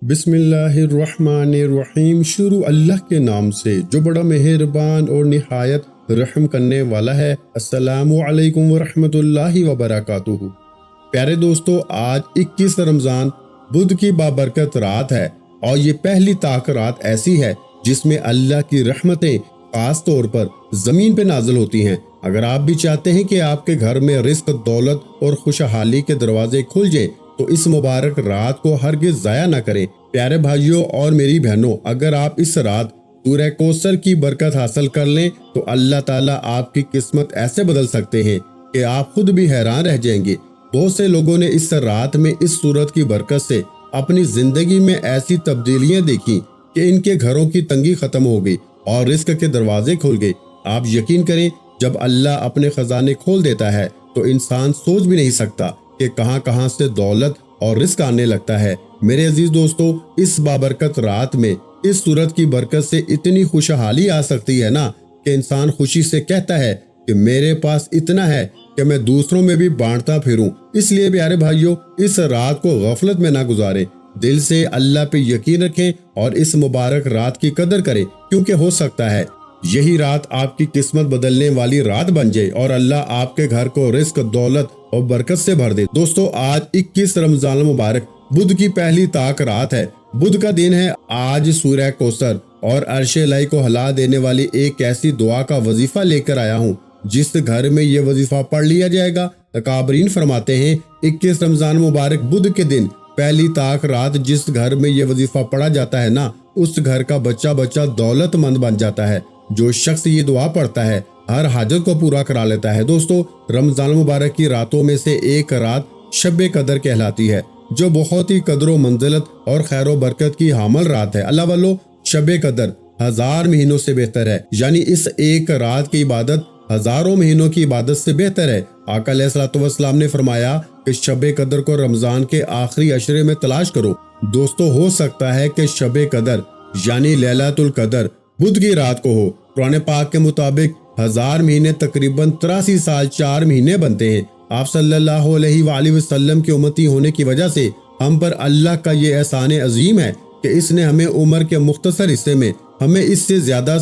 بسم اللہ الرحمن الرحیم۔ شروع اللہ کے نام سے جو بڑا مہربان اور نہایت رحم کرنے والا ہے۔ السلام علیکم ورحمۃ اللہ وبرکاتہ۔ پیارے دوستو، آج 21 رمضان بدھ کی بابرکت رات ہے، اور یہ پہلی طاق رات ایسی ہے جس میں اللہ کی رحمتیں خاص طور پر زمین پہ نازل ہوتی ہیں۔ اگر آپ بھی چاہتے ہیں کہ آپ کے گھر میں رزق، دولت اور خوشحالی کے دروازے کھل جائیں تو اس مبارک رات کو ہرگز ضائع نہ کریں۔ پیارے بھائیوں اور میری بہنوں، اگر آپ اس رات سورہ کوثر کی برکت حاصل کر لیں تو اللہ تعالیٰ آپ کی قسمت ایسے بدل سکتے ہیں کہ آپ خود بھی حیران رہ جائیں گے۔ بہت سے لوگوں نے اس رات میں اس سورت کی برکت سے اپنی زندگی میں ایسی تبدیلیاں دیکھی کہ ان کے گھروں کی تنگی ختم ہو گئی اور رزق کے دروازے کھل گئے۔ آپ یقین کریں، جب اللہ اپنے خزانے کھول دیتا ہے تو انسان سوچ بھی نہیں سکتا کہ کہاں کہاں سے دولت اور رزق آنے لگتا ہے۔ میرے عزیز دوستو، اس بابرکت رات میں اس سورت کی برکت سے اتنی خوشحالی آ سکتی ہے نا کہ انسان خوشی سے کہتا ہے کہ میرے پاس اتنا ہے کہ میں دوسروں میں بھی بانٹتا پھروں۔ اس لیے پیارے بھائیوں، اس رات کو غفلت میں نہ گزاریں، دل سے اللہ پہ یقین رکھیں اور اس مبارک رات کی قدر کریں، کیونکہ ہو سکتا ہے یہی رات آپ کی قسمت بدلنے والی رات بن جائے اور اللہ آپ کے گھر کو رزق، دولت اور برکت سے بھر دے۔ دوستو، آج 21 رمضان المبارک بدھ کی پہلی طاق رات ہے۔ بدھ کا دن ہے آج۔ سورہ کوثر اور عرش الہی کو ہلا دینے والی ایک ایسی دعا کا وظیفہ لے کر آیا ہوں جس گھر میں یہ وظیفہ پڑھ لیا جائے گا، اکابرین فرماتے ہیں 21 رمضان مبارک بدھ کے دن پہلی طاق رات جس گھر میں یہ وظیفہ پڑھا جاتا ہے نا، اس گھر کا بچہ دولت مند بن جاتا ہے۔ جو شخص یہ دعا پڑھتا ہے ہر حاجت کو پورا کرا لیتا ہے۔ دوستو، رمضان مبارک کی راتوں میں سے ایک رات شب قدر کہلاتی ہے، جو بہت ہی قدر و منزلت اور خیر و برکت کی حامل رات ہے۔ اللہ والو، شب قدر 1000 مہینوں سے بہتر ہے، یعنی اس ایک رات کی عبادت ہزاروں مہینوں کی عبادت سے بہتر ہے۔ آقا علیہ الصلوۃ والسلام نے فرمایا کہ شب قدر کو رمضان کے آخری عشرے میں تلاش کرو۔ دوستو، ہو سکتا ہے کہ شب قدر یعنی لیلۃ القدر بدھ کی رات کو ہو۔ قرآن پاک کے مطابق 1000 مہینے تقریباً 83 سال 4 مہینے بنتے ہیں۔ آپ صلی اللہ علیہ وآلہ وسلم کی امتی ہونے کی وجہ سے ہم پر اللہ کا یہ احسان عظیم ہے کہ اس نے ہمیں عمر کے مختصر حصے میں ہمیں اس سے زیادہ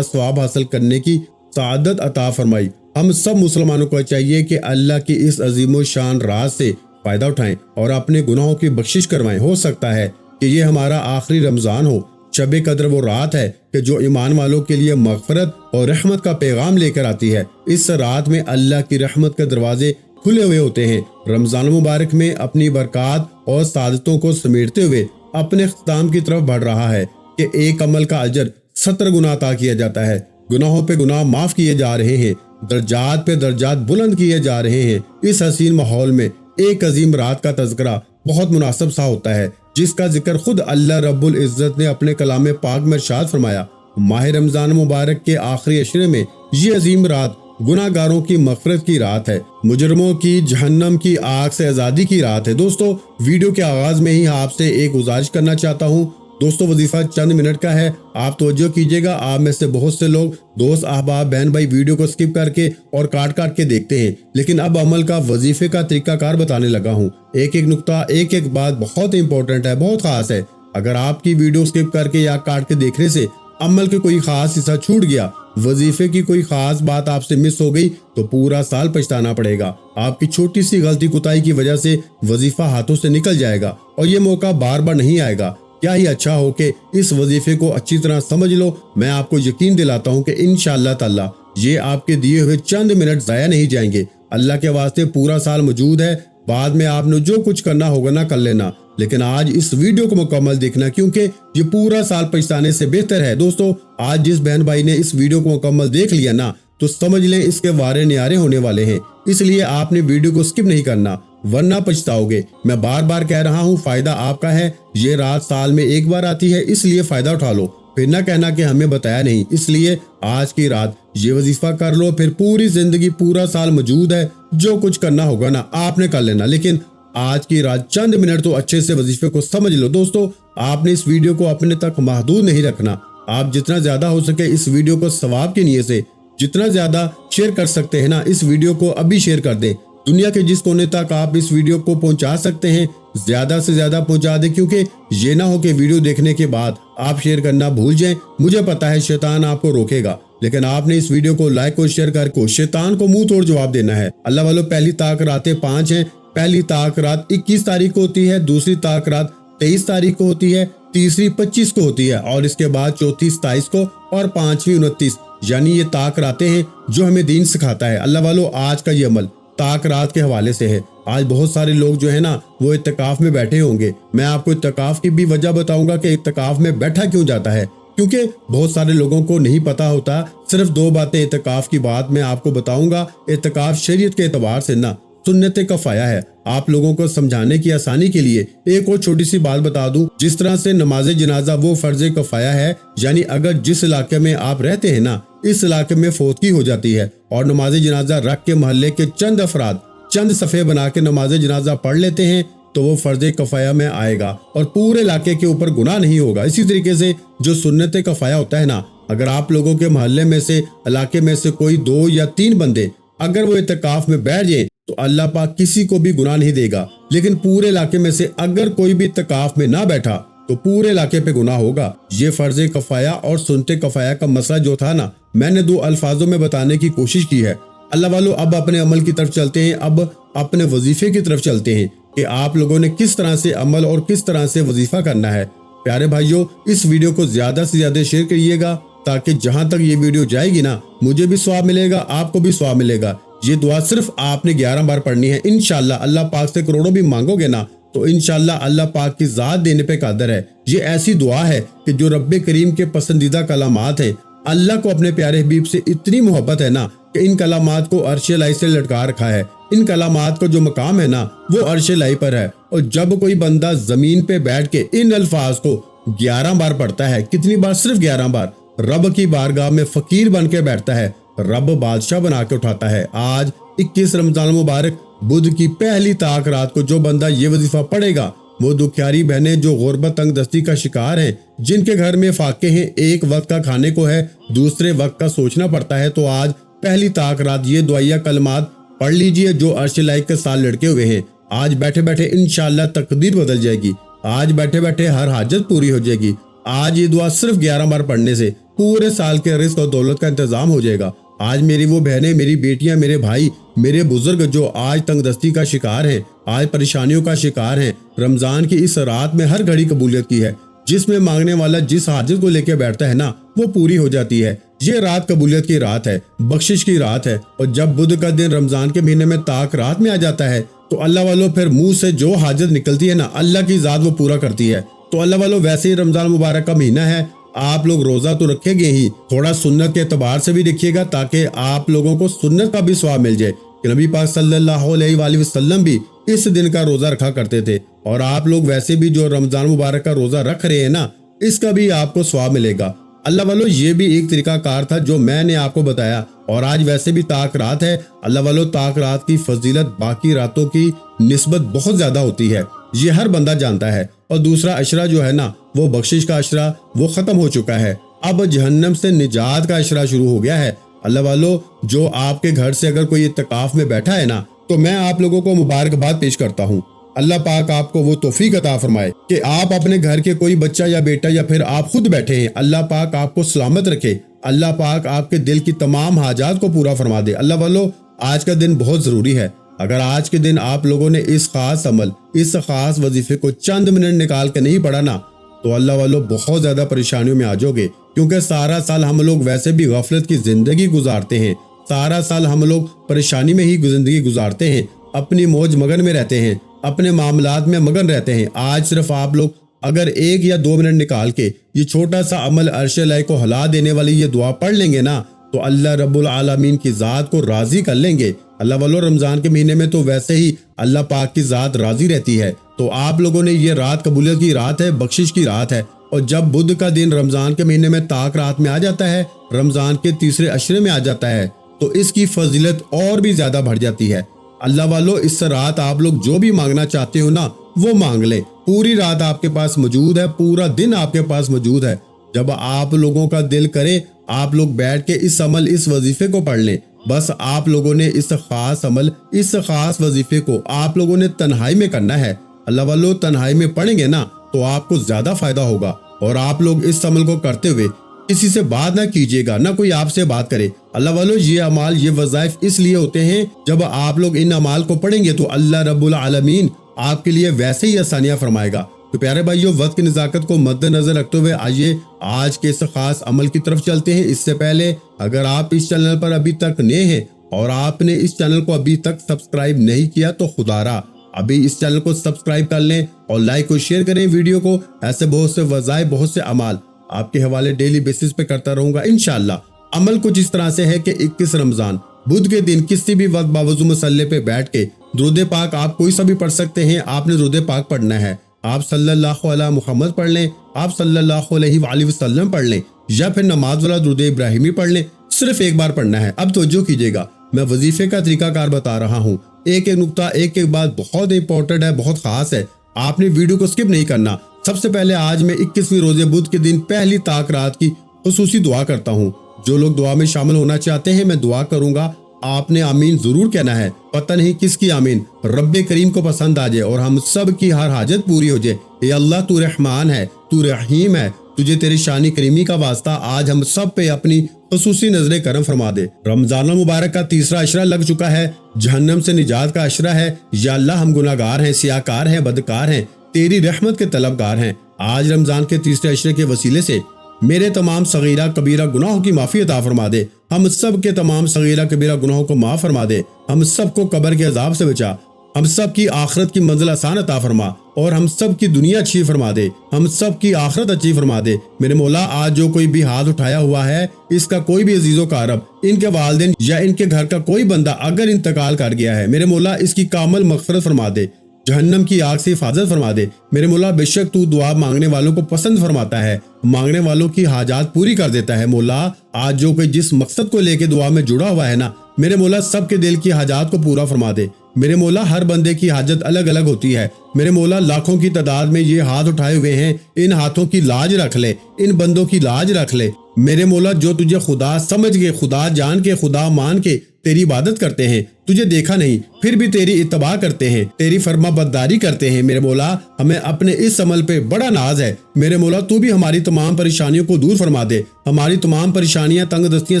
ثواب حاصل کرنے کی سعادت عطا فرمائی۔ ہم سب مسلمانوں کو چاہیے کہ اللہ کی اس عظیم و شان راز سے فائدہ اٹھائیں اور اپنے گناہوں کی بخشش کروائیں۔ ہو سکتا ہے کہ یہ ہمارا آخری رمضان ہو۔ شب قدر وہ رات ہے کہ جو ایمان والوں کے لیے مغفرت اور رحمت کا پیغام لے کر آتی ہے۔ اس رات میں اللہ کی رحمت کے دروازے کھلے ہوئے ہوتے ہیں۔ رمضان مبارک میں اپنی برکات اور سعادتوں کو سمیٹتے ہوئے اپنے اختتام کی طرف بڑھ رہا ہے کہ ایک عمل کا اجر 70 گنا عطا کیا جاتا ہے۔ گناہوں پہ گناہ معاف کیے جا رہے ہیں، درجات پہ درجات بلند کیے جا رہے ہیں۔ اس حسین ماحول میں ایک عظیم رات کا تذکرہ بہت مناسب سا ہوتا ہے، جس کا ذکر خود اللہ رب العزت نے اپنے کلام پاک میں ارشاد فرمایا۔ ماہ رمضان مبارک کے آخری عشرے میں یہ عظیم رات گناہ گاروں کی مغفرت کی رات ہے، مجرموں کی جہنم کی آگ سے آزادی کی رات ہے۔ دوستو، ویڈیو کے آغاز میں ہی آپ سے ایک گزارش کرنا چاہتا ہوں۔ دوستو، وظیفہ چند منٹ کا ہے، آپ توجہ کیجئے گا۔ آپ میں سے بہت سے لوگ، دوست، احباب، بہن بھائی ویڈیو کو سکپ کر کے اور کاٹ کے دیکھتے ہیں، لیکن اب عمل کا وظیفے کا طریقہ کار بتانے لگا ہوں۔ ایک نقطہ، ایک بات بہت امپورٹنٹ ہے، بہت خاص ہے۔ اگر آپ کی ویڈیو سکپ کر کے یا کاٹ کے دیکھنے سے عمل کے کوئی خاص حصہ چھوٹ گیا، وظیفے کی کوئی خاص بات آپ سے مس ہو گئی تو پورا سال پچھتانا پڑے گا۔ آپ کی چھوٹی سی غلطی کوتاہی کی وجہ سے وظیفہ ہاتھوں سے نکل جائے گا اور یہ موقع بار بار نہیں آئے گا۔ کیا ہی اچھا ہو کہ اس وظیفے کو اچھی طرح سمجھ لو۔ میں آپ کو یقین دلاتا ہوں کہ انشاءاللہ تعالی یہ آپ کے دیے ہوئے چند منٹ ضائع نہیں جائیں گے۔ اللہ کے واسطے پورا سال موجود ہے، بعد میں آپ نے جو کچھ کرنا ہوگا نہ کر لینا، لیکن آج اس ویڈیو کو مکمل دیکھنا، کیونکہ یہ پورا سال پچھتانے سے بہتر ہے۔ دوستو، آج جس بہن بھائی نے اس ویڈیو کو مکمل دیکھ لیا نا، تو سمجھ لیں اس کے وارے نیارے ہونے والے ہیں۔ اس لیے آپ نے ویڈیو کو سکپ نہیں کرنا، ورنہ پچھتاؤ گے۔ میں بار بار کہہ رہا ہوں، فائدہ آپ کا ہے۔ یہ رات سال میں ایک بار آتی ہے، اس لیے فائدہ اٹھا لو، پھر نہ کہنا کہ ہمیں بتایا نہیں۔ اس لیے آج کی رات یہ وظیفہ کر لو، پھر پوری زندگی پورا سال موجود ہے، جو کچھ کرنا ہوگا نا آپ نے کر لینا، لیکن آج کی رات چند منٹ تو اچھے سے وظیفے کو سمجھ لو۔ دوستو، آپ نے اس ویڈیو کو اپنے تک محدود نہیں رکھنا۔ آپ جتنا زیادہ ہو سکے اس ویڈیو کو ثواب کی نیت سے جتنا زیادہ شیئر کر سکتے ہیں نا، اس ویڈیو کو ابھی شیئر کر دیں۔ دنیا کے جس کونے تک آپ اس ویڈیو کو پہنچا سکتے ہیں، زیادہ سے زیادہ پہنچا دیں، کیونکہ یہ نہ ہو کہ ویڈیو دیکھنے کے بعد آپ شیئر کرنا بھول جائیں۔ مجھے پتا ہے شیطان آپ کو روکے گا، لیکن آپ نے اس ویڈیو کو لائک اور شیئر کر کے شیطان کو منہ توڑ جواب دینا ہے۔ اللہ والو، پہلی طاق راتیں 5 ہیں۔ پہلی طاق رات 21 تاریخ کو ہوتی ہے، دوسری طاق رات 23 تاریخ کو ہوتی ہے، تیسری 25 کو ہوتی ہے، اور اس کے بعد چوتھی 27 کو، اور پانچویں 29۔ یعنی یہ طاق راتیں ہیں جو ہمیں دین سکھاتا ہے۔ اللہ والو، آج کا یہ عمل طاق رات کے حوالے سے ہے۔ آج بہت سارے لوگ جو ہے نا وہ اعتکاف میں بیٹھے ہوں گے۔ میں آپ کو اعتکاف کی بھی وجہ بتاؤں گا کہ اعتکاف میں بیٹھا کیوں جاتا ہے، کیونکہ بہت سارے لوگوں کو نہیں پتا ہوتا۔ صرف 2 باتیں اعتکاف کی بات میں آپ کو بتاؤں گا۔ اعتکاف شریعت کے اعتبار سے نہ سنت کفایہ ہے۔ آپ لوگوں کو سمجھانے کی آسانی کے لیے ایک اور چھوٹی سی بات بتا دوں، جس طرح سے نماز جنازہ وہ فرض کفایہ ہے، یعنی اگر جس علاقے میں آپ رہتے ہیں نا اس علاقے میں فوتگی ہو جاتی ہے اور نماز جنازہ رکھ کے محلے کے چند افراد چند صفحے بنا کے نماز جنازہ پڑھ لیتے ہیں تو وہ فرض کفایہ میں آئے گا اور پورے علاقے کے اوپر گناہ نہیں ہوگا۔ اسی طریقے سے جو سنت کفایہ ہوتا ہے نا، اگر آپ لوگوں کے محلے میں سے علاقے میں سے کوئی 2 یا 3 بندے اگر وہ اعتکاف میں بیٹھ جائیں تو اللہ پاک کسی کو بھی گناہ نہیں دے گا، لیکن پورے علاقے میں سے اگر کوئی بھی اعتکاف میں نہ بیٹھا تو پورے علاقے پہ گناہ ہوگا۔ یہ فرض کفایہ اور سنت کفایہ کا مسئلہ جو تھا نا، میں نے 2 الفاظوں میں بتانے کی کوشش کی ہے۔ اللہ والو، اب اپنے عمل کی طرف چلتے ہیں، اب اپنے وظیفے کی طرف چلتے ہیں کہ آپ لوگوں نے کس طرح سے عمل اور کس طرح سے وظیفہ کرنا ہے۔ پیارے بھائیوں، اس ویڈیو کو زیادہ سے زیادہ شیئر کریے گا تاکہ جہاں تک یہ ویڈیو جائے گی نا مجھے بھی ثواب ملے گا، آپ کو بھی ثواب ملے گا۔ یہ دعا صرف آپ نے 11 بار پڑھنی ہے۔ انشاءاللہ اللہ پاک سے کروڑوں بھی مانگو گے نا تو انشاءاللہ اللہ پاک کی ذات دینے پہ قادر ہے۔ یہ ایسی دعا ہے کہ جو رب کریم کے پسندیدہ کلامات ہیں۔ اللہ کو اپنے پیارے حبیب سے اتنی محبت ہے نا کہ ان کلامات کو عرش الہی سے لٹکا رکھا ہے۔ ان کلامات کو جو مقام ہے نا وہ عرش الہی پر ہے، اور جب کوئی بندہ زمین پہ بیٹھ کے ان الفاظ کو 11 بار پڑھتا ہے، کتنی بار؟ صرف 11 بار، رب کی بارگاہ میں فقیر بن کے بیٹھتا ہے، رب بادشاہ بنا کے اٹھاتا ہے۔ آج 21 رمضان مبارک بدھ کی پہلی طاق رات کو جو بندہ یہ وظیفہ پڑھے گا، وہ دکھیاری بہنیں جو غربت تنگ دستی کا شکار ہیں، جن کے گھر میں فاقے ہیں، ایک وقت کا کھانے کو ہے، دوسرے وقت کا سوچنا پڑتا ہے، تو آج پہلی طاق رات یہ دعائیہ کلمات پڑھ لیجئے جو عرش الہی کے ساتھ لڑکے ہوئے ہیں۔ آج بیٹھے بیٹھے انشاءاللہ تقدیر بدل جائے گی، آج بیٹھے بیٹھے ہر حاجت پوری ہو جائے گی۔ آج یہ دعا صرف 11 بار پڑھنے سے پورے سال کے رزق اور دولت کا انتظام ہو جائے گا۔ آج میری وہ بہنیں، میری بیٹیاں، میرے بھائی، میرے بزرگ جو آج تنگ دستی کا شکار ہیں، آج پریشانیوں کا شکار ہیں، رمضان کی اس رات میں ہر گھڑی قبولیت کی ہے، جس میں مانگنے والا جس حاجت کو لے کے بیٹھتا ہے نا وہ پوری ہو جاتی ہے۔ یہ رات قبولیت کی رات ہے، بخشش کی رات ہے، اور جب بدھ کا دن رمضان کے مہینے میں طاق رات میں آ جاتا ہے تو اللہ والوں پھر منہ سے جو حاجت نکلتی ہے نا اللہ کی ذات وہ پورا کرتی ہے۔ تو اللہ والوں ویسے ہی رمضان مبارک کا مہینہ ہے، آپ لوگ روزہ تو رکھے گے ہی، تھوڑا سنت کے اعتبار سے بھی رکھیے گا تاکہ آپ لوگوں کو سنت کا بھی ثواب مل جائے کہ نبی پاک صلی اللہ علیہ وآلہ وسلم بھی اس دن کا روزہ رکھا کرتے تھے، اور آپ لوگ ویسے بھی جو رمضان مبارک کا روزہ رکھ رہے ہیں نا اس کا بھی آپ کو ثواب ملے گا۔ اللہ والو یہ بھی ایک طریقہ کار تھا جو میں نے آپ کو بتایا، اور آج ویسے بھی طاق رات ہے۔ اللہ والو طاق رات کی فضیلت باقی راتوں کی نسبت بہت زیادہ ہوتی ہے، یہ ہر بندہ جانتا ہے، اور دوسرا عشرہ جو ہے نا وہ بخشش کا عشرہ وہ ختم ہو چکا ہے، اب جہنم سے نجات کا عشرہ شروع ہو گیا ہے۔ اللہ والو جو آپ کے گھر سے اگر کوئی اعتکاف میں بیٹھا ہے نا تو میں آپ لوگوں کو مبارکباد پیش کرتا ہوں۔ اللہ پاک آپ کو وہ توفیق عطا فرمائے کہ آپ اپنے گھر کے کوئی بچہ یا بیٹا یا پھر آپ خود بیٹھے ہیں، اللہ پاک آپ کو سلامت رکھے، اللہ پاک آپ کے دل کی تمام حاجات کو پورا فرما دے۔ اللہ والو آج کا دن بہت ضروری ہے، اگر آج کے دن آپ لوگوں نے اس خاص عمل، اس خاص وظیفے کو چند منٹ نکال کے نہیں پڑھا نا تو اللہ والو بہت زیادہ پریشانیوں میں آ جاؤ گے، کیونکہ سارا سال ہم لوگ ویسے بھی غفلت کی زندگی گزارتے ہیں، سارا سال ہم لوگ پریشانی میں ہی زندگی گزارتے ہیں، اپنی موج مگن میں رہتے ہیں، اپنے معاملات میں مگن رہتے ہیں۔ آج صرف آپ لوگ اگر 1 یا 2 منٹ نکال کے یہ چھوٹا سا عمل عرش الہی کو ہلا دینے والی یہ دعا پڑھ لیں گے نا تو اللہ رب العالمین کی ذات کو راضی کر لیں گے۔ اللہ والو رمضان کے مہینے میں تو ویسے ہی اللہ پاک کی ذات راضی رہتی ہے، تو آپ لوگوں نے یہ رات قبولیت کی رات ہے، بخشش کی رات ہے، اور جب بدھ کا دن رمضان کے مہینے میں طاق رات میں آ جاتا ہے، رمضان کے تیسرے عشرے میں آ جاتا ہے تو اس کی فضیلت اور بھی زیادہ بڑھ جاتی ہے۔ اللہ والو اس رات آپ لوگ جو بھی مانگنا چاہتے ہو نا وہ مانگ لیں، پوری رات آپ کے پاس موجود ہے، پورا دن آپ کے پاس موجود ہے۔ جب آپ لوگوں کا دل کرے آپ لوگ بیٹھ کے اس عمل، اس وظیفے کو پڑھ لیں۔ بس آپ لوگوں نے اس خاص عمل، اس خاص وظیفے کو آپ لوگوں نے تنہائی میں کرنا ہے، اللہ والو تنہائی میں پڑھیں گے نا تو آپ کو زیادہ فائدہ ہوگا، اور آپ لوگ اس عمل کو کرتے ہوئے کسی سے بات نہ کیجیے گا، نہ کوئی آپ سے بات کرے۔ اللہ والو یہ اعمال، یہ وظائف اس لیے ہوتے ہیں، جب آپ لوگ ان اعمال کو پڑھیں گے تو اللہ رب العالمین آپ کے لیے ویسے ہی آسانیاں فرمائے گا۔ تو پیارے بھائیو، وقت کی نزاکت کو مد نظر رکھتے ہوئے آئیے آج کے اس خاص عمل کی طرف چلتے ہیں۔ اس سے پہلے اگر آپ اس چینل پر ابھی تک نئے ہیں اور آپ نے اس چینل کو ابھی تک سبسکرائب نہیں کیا تو خدا را ابھی اس چینل کو سبسکرائب کر لیں اور لائک اور شیئر کریں ویڈیو کو۔ ایسے بہت سے وظائف، بہت سے اعمال آپ کے حوالے ڈیلی بیسس پہ کرتا رہوں گا انشاءاللہ۔ عمل کچھ اس طرح سے ہے کہ 21 رمضان بدھ کے دن کسی بھی وقت باوضو مصلی پہ بیٹھ کے درود پاک آپ کوئی سا بھی پڑھ سکتے ہیں۔ آپ نے درود پاک پڑھنا ہے، آپ صلی اللہ علیہ محمد پڑھ لیں، آپ صلی اللہ علیہ وآلہ وسلم پڑھ لیں، یا پھر نماز والا درود ابراہیمی پڑھ لیں۔ صرف ایک بار پڑھنا ہے۔ اب توجہ کیجیے گا، میں وظیفے کا طریقہ کار بتا رہا ہوں، ایک ایک نقطہ، ایک ایک بات بہت امپورٹنٹ ہے، بہت خاص ہے، آپ نے ویڈیو کو سکپ نہیں کرنا۔ سب سے پہلے آج میں 21ویں روزے بدھ کے دن پہلی طاق رات کی خصوصی دعا کرتا ہوں۔ جو لوگ دعا میں شامل ہونا چاہتے ہیں، میں دعا کروں گا، آپ نے آمین ضرور کہنا ہے۔ پتہ نہیں کس کی آمین رب کریم کو پسند آ جائے اور ہم سب کی ہر حاجت پوری ہو جائے۔ اے اللہ تو رحمان ہے، تو رحیم ہے، تجھے تیری شان کریمی کا واسطہ آج ہم سب پہ اپنی خصوصی نظر کرم فرما دے۔ رمضان المبارک کا تیسرا عشرہ لگ چکا ہے، جہنم سے نجات کا عشرہ ہے۔ یا اللہ، ہم گناہگار ہیں، سیاہکار ہیں، بدکار ہیں، تیری رحمت کے طلبگار ہیں۔ آج رمضان کے تیسرے عشرے کے وسیلے سے میرے تمام صغیرہ کبیرہ گناہوں کی معافی عطا فرما دے۔ ہم سب کے تمام صغیرہ کبیرہ گناہوں کو معاف فرما دے۔ ہم سب کو قبر کے عذاب سے بچا، ہم سب کی آخرت کی منزل آسان عطا فرما، اور ہم سب کی دنیا اچھی فرما دے، ہم سب کی آخرت اچھی فرما دے۔ میرے مولا، آج جو کوئی بھی ہاتھ اٹھایا ہوا ہے، اس کا کوئی بھی عزیز و کارب، ان کے والدین یا ان کے گھر کا کوئی بندہ اگر انتقال کر گیا ہے، میرے مولا اس کی کامل مغفرت فرما دے، جہنم کی آگ سے حفاظت فرما دے۔ میرے مولا، بے شک تو دعا مانگنے والوں کو پسند فرماتا ہے، مانگنے والوں کی حاجات پوری کر دیتا ہے۔ مولا، آج جو کوئی جس مقصد کو لے کے دعا میں جڑا ہوا ہے نا، میرے مولا سب کے دل کی حاجات کو پورا فرما دے۔ میرے مولا، ہر بندے کی حاجت الگ الگ ہوتی ہے، میرے مولا لاکھوں کی تعداد میں یہ ہاتھ اٹھائے ہوئے ہیں، ان ہاتھوں کی لاج رکھ لے، ان بندوں کی لاج رکھ لے۔ میرے مولا، جو تجھے خدا سمجھ کے، خدا جان کے، خدا مان کے تیری عبادت کرتے ہیں، تجھے دیکھا نہیں پھر بھی تیری اتباع کرتے ہیں، تیری فرما برداری کرتے ہیں، میرے مولا ہمیں اپنے اس عمل پہ بڑا ناز ہے۔ میرے مولا، تو بھی ہماری تمام پریشانیوں کو دور فرما دے۔ ہماری تمام پریشانیاں، تنگ دستیاں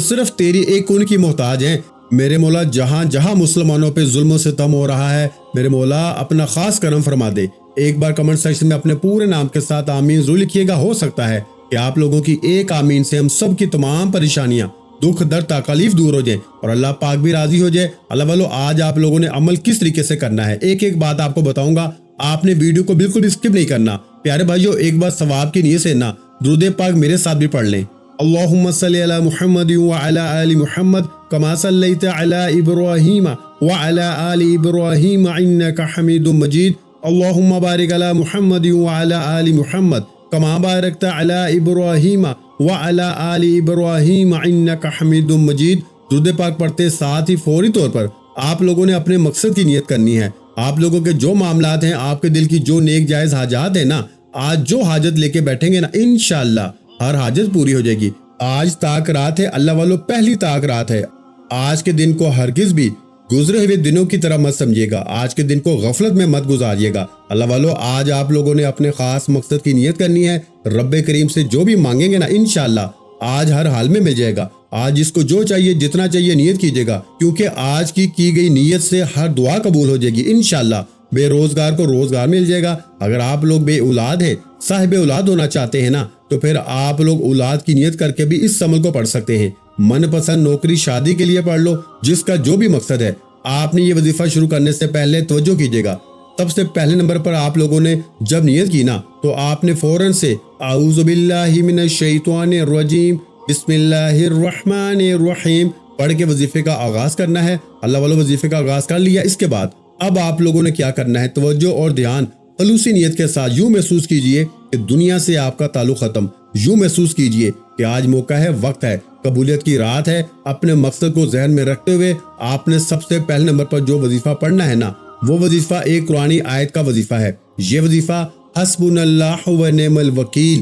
صرف تیری ایک کون کی محتاج ہیں۔ میرے مولا، جہاں جہاں مسلمانوں پہ ظلم و ستم ہو رہا ہے، میرے مولا اپنا خاص کرم فرما دے۔ ایک بار کمنٹ سیکشن میں اپنے پورے نام کے ساتھ آمین ضرور لکھیے گا۔ ہو سکتا ہے کہ آپ لوگوں کی ایک آمین سے ہم سب کی تمام پریشانیاں، دکھ درد، تکالیف دور ہو جائیں اور اللہ پاک بھی راضی ہو جائے۔ اللہ والو، آج آپ لوگوں نے عمل کس طریقے سے کرنا ہے، ایک ایک بات آپ کو بتاؤں گا، آپ نے ویڈیو کو بالکل بھی اسکپ نہیں کرنا۔ پیارے بھائیو، ایک بار ثواب کی نیت سے نا درود پاک میرے ساتھ بھی پڑھ لیں۔ اللہم صلی علی محمد وعلی آل محمد کما صلیت علی ابراہیم وعلی آل ابراہیم انک حمید مجید۔ اللہم بارک علی محمد وعلی آل محمد کما بارکت علی ابراہیم وعلی آل ابراہیم انک حمید مجید۔ درود پاک پڑھتے ساتھ ہی فوری طور پر آپ لوگوں نے اپنے مقصد کی نیت کرنی ہے۔ آپ لوگوں کے جو معاملات ہیں، آپ کے دل کی جو نیک جائز حاجات ہیں نا، آج جو حاجت لے کے بیٹھیں گے نا، انشاءاللہ ہر حاجت پوری ہو جائے گی۔ آج طاق رات ہے، اللہ والو پہلی طاق رات ہے۔ آج کے دن کو ہرگز بھی گزرے ہوئے دنوں کی طرح مت سمجھیے گا، آج کے دن کو غفلت میں مت گزاریے گا۔ اللہ والو، آج آپ لوگوں نے اپنے خاص مقصد کی نیت کرنی ہے، رب کریم سے جو بھی مانگیں گے نا، انشاءاللہ آج ہر حال میں مل جائے گا۔ آج جس کو جو چاہیے، جتنا چاہیے نیت کیجیے گا، کیونکہ آج کی گئی نیت سے ہر دعا قبول ہو جائے گی انشاءاللہ۔ بے روزگار کو روزگار مل جائے گا۔ اگر آپ لوگ بے اولاد ہیں، صاحب اولاد ہونا چاہتے ہیں نا، تو پھر آپ لوگ اولاد کی نیت کر کے بھی اس عمل کو پڑھ سکتے ہیں۔ من پسند نوکری، شادی کے لیے پڑھ لو، جس کا جو بھی مقصد ہے۔ آپ نے یہ وظیفہ شروع کرنے سے پہلے توجہ کیجیے گا، سب سے پہلے نمبر پر آپ لوگوں نے جب نیت کی نا، تو آپ نے فوراً سے اعوذ باللہ من الشیطان الرجیم بسم اللہ الرحمن الرحیم پڑھ کے وظیفے کا آغاز کرنا ہے۔ اللہ والو، وظیفے کا آغاز کر لیا۔ اس کے بعد اب آپ لوگوں نے کیا کرنا ہے، توجہ اور دھیان خلوصی نیت کے ساتھ یوں محسوس کیجئے کہ دنیا سے آپ کا تعلق ختم، یوں محسوس کیجئے کہ آج موقع ہے، وقت ہے، قبولیت کی رات ہے۔ اپنے مقصد کو ذہن میں رکھتے ہوئے آپ نے سب سے پہلے نمبر پر جو وظیفہ پڑھنا ہے نا، وہ وظیفہ ایک قرآنی آیت کا وظیفہ ہے۔ یہ وظیفہ حسبنا اللہ و نعم الوکیل،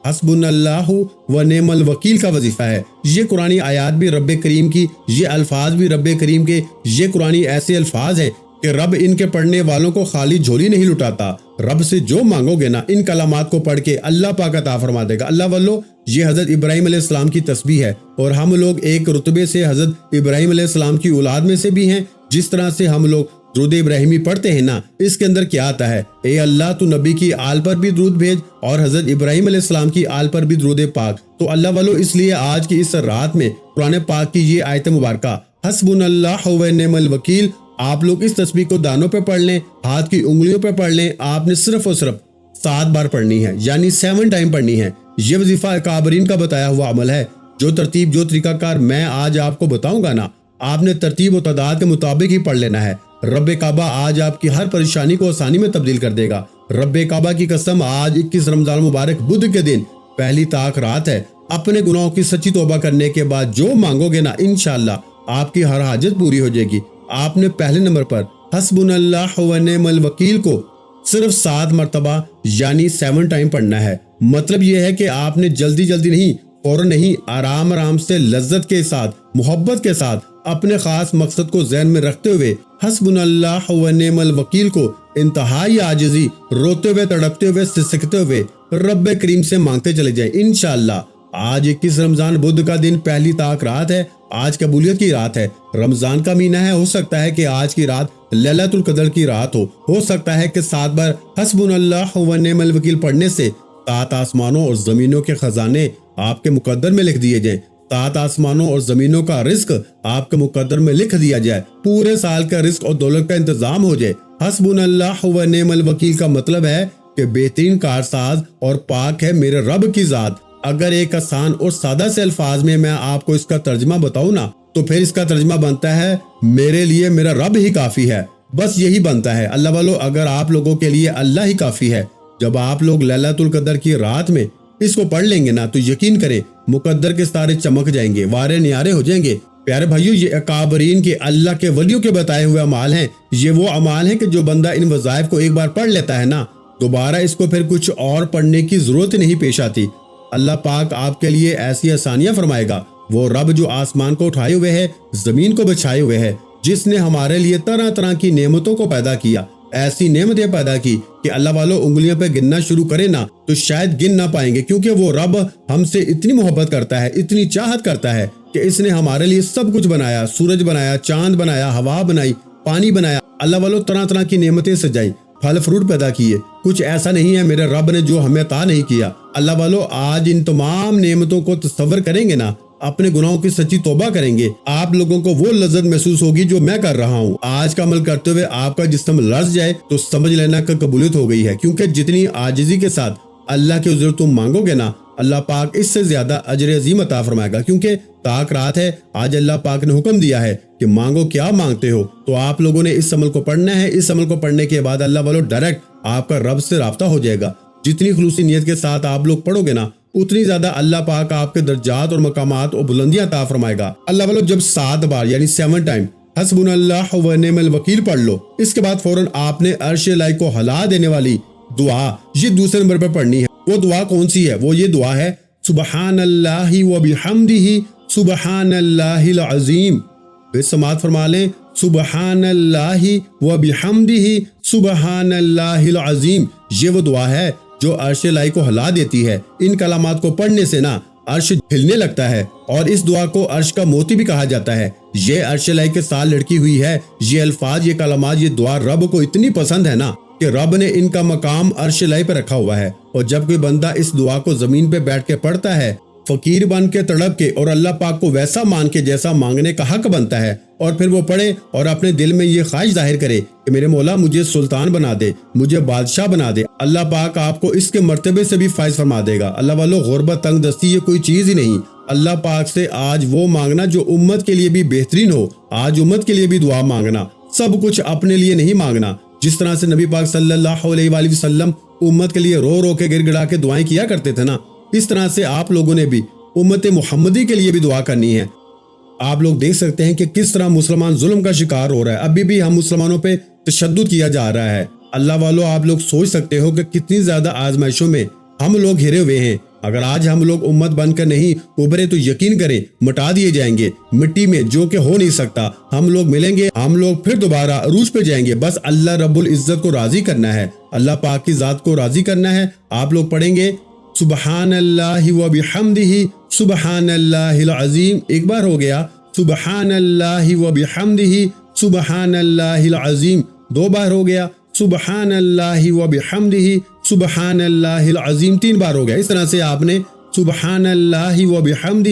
حسبنا اللہ و نعم الوکیل کا وظیفہ ہے۔ یہ قرآنی آیات بھی رب کریم کی، یہ الفاظ بھی رب کریم کے، یہ قرآنی ایسے الفاظ ہیں کہ رب ان کے پڑھنے والوں کو خالی جھولی نہیں لٹاتا، رب سے جو مانگو گے نا ان کلمات کو پڑھ کے اللہ پاک عطا فرما دے گا۔ اللہ والو، یہ حضرت ابراہیم علیہ السلام کی تسبیح ہے، اور ہم لوگ ایک رتبے سے حضرت ابراہیم علیہ السلام کی اولاد میں سے بھی ہیں۔ جس طرح سے ہم لوگ درود ابراہیمی پڑھتے ہیں نا، اس کے اندر کیا آتا ہے، اے اللہ تو نبی کی آل پر بھی درود بھیج اور حضرت ابراہیم علیہ السلام کی آل پر بھی درود پاک۔ تو اللہ والو، اس لیے آج کی اس رات میں قرآن پاک کی یہ آیت مبارکہ حسبنا اللہ و نعم الوکیل، آپ لوگ اس تسبیح کو دانوں پہ پڑھ لیں، ہاتھ کی انگلیوں پہ پڑھ لیں۔ آپ نے صرف اور صرف 7 بار پڑھنی ہے، یعنی 7 ٹائم پڑھنی ہے۔ یہ وظیفہ اکابرین کا بتایا ہوا عمل ہے۔ جو ترتیب، جو طریقہ کار میں آج آپ کو بتاؤں گا نا، آپ نے ترتیب و تعداد کے مطابق ہی پڑھ لینا ہے۔ رب کعبہ آج آپ کی ہر پریشانی کو آسانی میں تبدیل کر دے گا۔ رب کعبہ کی قسم، آج 21 رمضان مبارک بدھ کے دن پہلی طاق رات ہے۔ اپنے گناہوں کی سچی توبہ کرنے کے بعد جو مانگو گے نا، انشاءاللہ آپ کی ہر حاجت پوری ہو جائے گی۔ آپ نے پہلے نمبر پر حسبنا اللہ و نعم الوکیل کو صرف 7 مرتبہ یعنی 7 ٹائم پڑھنا ہے۔ مطلب یہ ہے کہ آپ نے جلدی جلدی نہیں، فوراً نہیں، آرام آرام سے، لذت کے ساتھ، محبت کے ساتھ، اپنے خاص مقصد کو ذہن میں رکھتے ہوئے حسبنا اللہ و نعم الوکیل کو انتہائی عاجزی، روتے ہوئے، تڑپتے ہوئے، سسکتے ہوئے رب کریم سے مانگتے چلے جائیں۔ انشاءاللہ آج 21 رمضان بدھ کا دن پہلی طاق رات ہے، آج قبولیت کی رات ہے، رمضان کا مہینہ ہے۔ ہو سکتا ہے کہ آج کی رات لیلۃ القدر کی رات ہو سکتا ہے کہ 7 بار حسبنا اللہ و نعم الوکیل پڑھنے سے 7 آسمانوں اور زمینوں کے خزانے آپ کے مقدر میں لکھ دیے جائیں، 7 آسمانوں اور زمینوں کا رزق آپ کے مقدر میں لکھ دیا جائے، پورے سال کا رزق اور دولت کا انتظام ہو جائے۔ حسبنا اللہ و نعم الوکیل کا مطلب ہے کہ بہترین کارساز اور پاک ہے میرے رب کی ذات۔ اگر ایک آسان اور سادہ سے الفاظ میں آپ کو اس کا ترجمہ بتاؤں نا، تو پھر اس کا ترجمہ بنتا ہے میرے لیے میرا رب ہی کافی ہے، بس یہی بنتا ہے۔ اللہ والو، اگر آپ لوگوں کے لیے اللہ ہی کافی ہے، جب آپ لوگ لیلۃ القدر کی رات میں اس کو پڑھ لیں گے نا، تو یقین کریں مقدر کے ستارے چمک جائیں گے، وارے نیارے ہو جائیں گے۔ پیارے بھائیو، یہ اکابرین کے، اللہ کے ولیوں کے بتائے ہوئے اعمال ہیں۔ یہ وہ اعمال ہیں کہ جو بندہ ان وظائف کو ایک بار پڑھ لیتا ہے نا، دوبارہ اس کو پھر کچھ اور پڑھنے کی ضرورت نہیں پیش آتی۔ اللہ پاک آپ کے لیے ایسی آسانیاں فرمائے گا۔ وہ رب جو آسمان کو اٹھائے ہوئے ہے، زمین کو بچھائے ہوئے ہے، جس نے ہمارے لیے طرح طرح کی نعمتوں کو پیدا کیا، ایسی نعمتیں پیدا کی کہ اللہ والوں انگلیوں پہ گننا شروع کرے نا تو شاید گن نہ پائیں گے، کیونکہ وہ رب ہم سے اتنی محبت کرتا ہے، اتنی چاہت کرتا ہے کہ اس نے ہمارے لیے سب کچھ بنایا، سورج بنایا، چاند بنایا، ہوا بنائی، پانی بنایا، اللہ والوں طرح طرح کی نعمتیں سجائی، پھل فروٹ پیدا کیے۔ کچھ ایسا نہیں ہے میرے رب نے جو ہمیں عطا نہیں کیا۔ اللہ والوں، آج ان تمام نعمتوں کو تصور کریں گے نا، اپنے گناہوں کی سچی توبہ کریں گے، آپ لوگوں کو وہ لذت محسوس ہوگی جو میں کر رہا ہوں۔ آج کا عمل کرتے ہوئے آپ کا جسم لرز جائے تو سمجھ لینا کہ قبولیت ہو گئی ہے، کیونکہ جتنی عاجزی کے ساتھ اللہ کے حضور تم مانگو گے نا، اللہ پاک اس سے زیادہ اجر عظیم عطا فرمائے گا۔ کیونکہ طاق رات ہے، آج اللہ پاک نے حکم دیا ہے کہ مانگو کیا مانگتے ہو، تو آپ لوگوں نے اس عمل کو پڑھنا ہے۔ اس عمل کو پڑھنے کے بعد اللہ والوں ڈائریکٹ آپ کا رب سے رابطہ ہو جائے گا۔ جتنی خلوصی نیت کے ساتھ آپ لوگ پڑھو گے نا، اتنی زیادہ اللہ پاک آپ کے درجات اور مقامات اور بلندیاں عطا فرمائے گا۔ اللہ والوں، جب 7 بار یعنی 7 ٹائم حسبنا اللہ و نعم الوکیل پڑھ لو، اس کے بعد فوراً آپ نے عرش الہی کو ہلا دینے والی دعا یہ دوسرے نمبر پر پڑھنی ہے۔ وہ دعا کون سی ہے؟ وہ یہ دعا ہے سبحان اللہ و بحمدہ سبحان اللہ العظیم۔ پھر سماعت فرما لیں، سبحان اللہ و بحمدہ سبحان اللہ العظیم۔ یہ وہ دعا ہے جو عرش الہی کو ہلا دیتی ہے۔ ان کلمات کو پڑھنے سے نا عرش ہلنے لگتا ہے، اور اس دعا کو عرش کا موتی بھی کہا جاتا ہے۔ یہ عرش الہی کے ساتھ لڑکی ہوئی ہے۔ یہ الفاظ، یہ کلمات، یہ دعا رب کو اتنی پسند ہے نا کہ رب نے ان کا مقام عرش الہی پہ رکھا ہوا ہے۔ اور جب کوئی بندہ اس دعا کو زمین پہ بیٹھ کے پڑھتا ہے، فقیر بن کے، تڑپ کے، اور اللہ پاک کو ویسا مان کے جیسا مانگنے کا حق بنتا ہے، اور پھر وہ پڑھے اور اپنے دل میں یہ خواہش ظاہر کرے کہ میرے مولا مجھے سلطان بنا دے، مجھے بادشاہ بنا دے، اللہ پاک آپ کو اس کے مرتبے سے بھی فائز فرما دے گا۔ اللہ والوں، غربت، تنگ دستی یہ کوئی چیز ہی نہیں۔ اللہ پاک سے آج وہ مانگنا جو امت کے لیے بھی بہترین ہو۔ آج امت کے لیے بھی دعا مانگنا، سب کچھ اپنے لیے نہیں مانگنا۔ جس طرح سے نبی پاک صلی اللہ علیہ وآلہ وسلم امت کے لیے رو رو کے گر گڑا کے دعائیں کیا کرتے تھے نا، اس طرح سے آپ لوگوں نے بھی امت محمدی کے لیے بھی دعا کرنی ہے۔ آپ لوگ دیکھ سکتے ہیں کہ کس طرح مسلمان ظلم کا شکار ہو رہا ہے، ابھی بھی ہم مسلمانوں پہ تشدد کیا جا رہا ہے۔ اللہ والوں، آپ لوگ سوچ سکتے ہو کہ کتنی زیادہ آزمائشوں میں ہم لوگ گھرے ہوئے ہیں، اگر آج ہم لوگ امت بن کر نہیں ابھرے تو یقین کریں مٹا دیے جائیں گے مٹی میں، جو کہ ہو نہیں سکتا۔ ہم لوگ ملیں گے، ہم لوگ پھر دوبارہ عروج پہ جائیں گے۔ بس اللہ رب العزت کو راضی کرنا ہے، اللہ پاک کی ذات کو راضی کرنا ہے۔ آپ لوگ پڑھیں گے سبحان اللہ و بحمدہ سبحان اللہ العظیم، ایک بار ہو گیا سبحان اللہ و بحمدہ سبحان اللہ العظیم، دو بار ہو گیا سبحان اللہ و بحمدہ سبحان اللہ العظیم، تین بار ہو گیا۔ اس طرح سے آپ نے سبحان اللہ و بحمدہ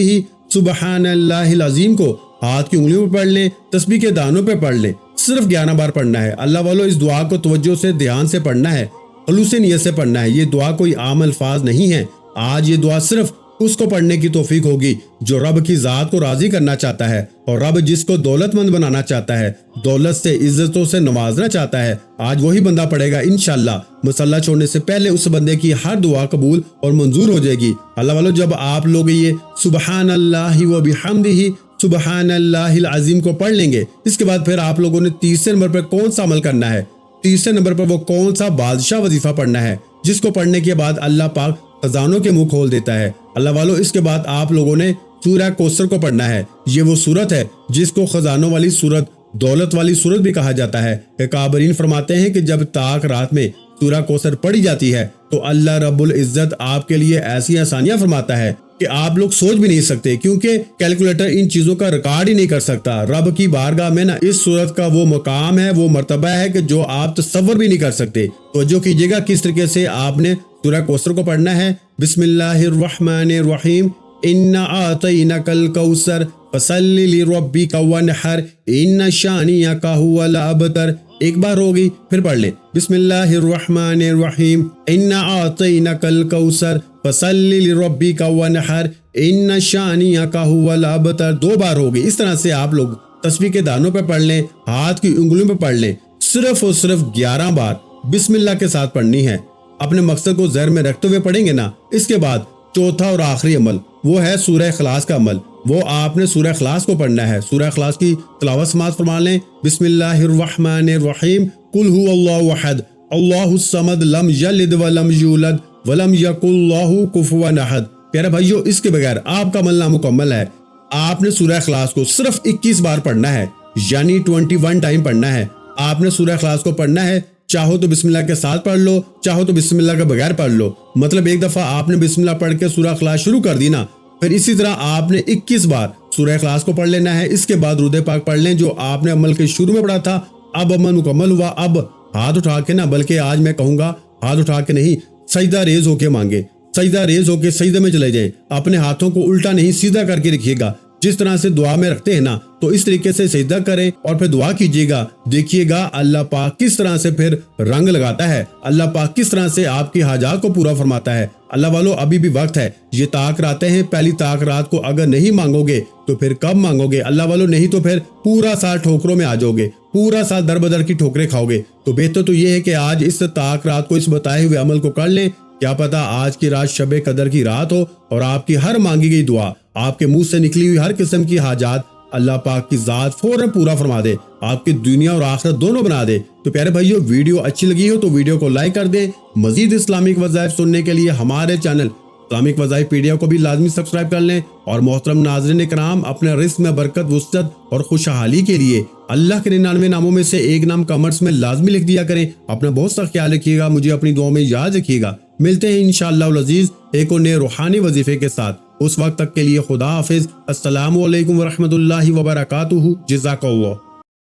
سبحان اللہ العظیم کو ہاتھ کی انگلیوں پہ پڑھ لیں، تسبیح کے دانوں پہ پڑھ لیں، صرف 11 بار پڑھنا ہے۔ اللہ والو اس دعا کو توجہ سے دھیان سے پڑھنا ہے، خلوص نیت سے پڑھنا ہے۔ یہ دعا کوئی عام الفاظ نہیں ہے، آج یہ دعا صرف اس کو پڑھنے کی توفیق ہوگی جو رب کی ذات کو راضی کرنا چاہتا ہے، اور رب جس کو دولت مند بنانا چاہتا ہے، دولت سے عزتوں سے نوازنا چاہتا ہے، آج وہی بندہ پڑھے گا انشاءاللہ۔ مصلی چھوڑنے سے پہلے اس بندے کی ہر دعا قبول اور منظور ہو جائے گی۔ اللہ والو جب آپ لوگ یہ سبحان اللہ و بحمدہ سبحان اللہ العظیم کو پڑھ لیں گے، اس کے بعد پھر آپ لوگوں نے تیسرے نمبر پر کون سا عمل کرنا ہے؟ تیسرے نمبر پر وہ کون سا بادشاہ وظیفہ پڑھنا ہے جس کو پڑھنے کے بعد اللہ پاک خزانوں کے منہ کھول دیتا ہے۔ اللہ والو اس کے بعد آپ لوگوں نے سورہ کوثر کو پڑھنا ہے۔ یہ وہ سورت ہے جس کو خزانوں والی سورت، دولت والی سورت بھی کہا جاتا ہے۔ اکابرین فرماتے ہیں کہ جب تاک رات میں سورہ کوثر پڑھی جاتی ہے تو اللہ رب العزت آپ کے لیے ایسی آسانیاں فرماتا ہے کہ آپ لوگ سوچ بھی نہیں سکتے، کیونکہ کیلکولیٹر ان چیزوں کا ریکارڈ ہی نہیں کر سکتا۔ رب کی بارگاہ میں نا اس صورت کا وہ مقام ہے، وہ مرتبہ ہے کہ جو آپ تصور بھی نہیں کر سکتے۔ توجہ کیجئے گا کس طریقے سے آپ نے سورہ کوثر کو پڑھنا ہے۔ بسم اللہ الرحمن الرحیم، انا اعطیناک الکوثر فصلی لربک وانحر ان شانئک ھو الابتر، ایک بار ہوگی، پھر پڑھ لیں بسم اللہ الرحمن الرحیم انا اعطیناک الکوثر فصلی لربک وانحر ان شانئک ھو الابتر، دو بار ہوگی۔ اس طرح سے آپ لوگ تسبیح کے دانوں پہ پڑھ لیں، ہاتھ کی انگلیوں پہ پڑھ لیں، صرف اور صرف 11 بار بسم اللہ کے ساتھ پڑھنی ہے۔ اپنے مقصد کو ذہن میں رکھتے ہوئے پڑھیں گے نا۔ اس کے بعد چوتھا اور آخری عمل وہ ہے سورہ اخلاص کا عمل، وہ آپ نے سورہ اخلاص کو پڑھنا ہے۔ سورہ اخلاص کی تلاوت سماعت فرما لیں۔ بسم اللہ الرحمن الرحیم، قل هو اللہ احد اللہ الصمد لم یلد ولم یولد ولم یکن لہ کفوا احد۔ پیارے بھائیو، اس کے بغیر آپ کا عمل نامکمل ہے۔ آپ نے سورہ اخلاص کو صرف 21 بار پڑھنا ہے، یعنی 21 ٹائم پڑھنا ہے۔ آپ نے سورہ اخلاص کو پڑھنا ہے، چاہو تو بسم اللہ کے ساتھ پڑھ لو، چاہو تو بسم اللہ کے بغیر پڑھ لو۔ مطلب ایک دفعہ آپ نے بسم اللہ پڑھ کے سورہ اخلاص شروع کر دی نا، پھر اسی طرح آپ نے 21 بار سورہ اخلاص کو پڑھ لینا ہے۔ اس کے بعد درود پاک پڑھ لیں جو آپ نے عمل کے شروع میں پڑھا تھا۔ اب عمل مکمل ہوا، اب ہاتھ اٹھا کے نا، بلکہ آج میں کہوں گا ہاتھ اٹھا کے نہیں، سجدہ ریز ہو کے مانگے، سجدہ ریز ہو کے سجدے میں چلے جائیں۔ اپنے ہاتھوں کو الٹا نہیں سیدھا کر کے رکھیے گا، جس طرح سے دعا میں رکھتے ہیں نا، تو اس طریقے سے سجدہ کریں اور پھر دعا کیجیے گا۔ دیکھیے گا اللہ پاک کس طرح سے پھر رنگ لگاتا ہے، اللہ پاک کس طرح سے آپ کی حاجات کو پورا فرماتا ہے۔ اللہ والو ابھی بھی وقت ہے، یہ طاق راتیں ہیں، پہلی طاق رات کو اگر نہیں مانگو گے تو پھر کب مانگو گے؟ اللہ والو نہیں تو پھر پورا سال ٹھوکروں میں آ جاؤ گے، پورا سال در بدر کی ٹھوکریں کھاؤ گے۔ تو بہتر تو یہ ہے کہ آج اس طاق رات کو اس بتائے ہوئے عمل کو کر لیں، کیا پتا آج کی رات شب قدر کی رات ہو اور آپ کی ہر مانگی گئی دعا، آپ کے منہ سے نکلی ہوئی ہر قسم کی حاجات اللہ پاک کی ذات فوراً پورا فرما دے، آپ کی دنیا اور آخرت دونوں بنا دے۔ تو پیارے بھائیو، ویڈیو اچھی لگی ہو تو ویڈیو کو لائک کر دیں۔ مزید اسلامک وظائف سننے کے لیے ہمارے چینل اسلامک وظائف پیڈیا کو بھی لازمی سبسکرائب کر لیں۔ اور محترم ناظرین کرام، اپنے رزق میں برکت، وسعت اور خوشحالی کے لیے اللہ کے 99 ناموں میں سے ایک نام کمنٹس میں لازمی لکھ دیا کریں۔ اپنا بہت سا خیال رکھیے گا، مجھے اپنی دعاؤں میں یاد رکھیے گا۔ ملتے ہیں انشاءاللہ العزیز ایک اور نئے روحانی وظیفے کے ساتھ۔ اس وقت تک کے لیے خدا حافظ۔ السلام علیکم ورحمۃ اللہ وبرکاتہ۔ جزاک اللہ۔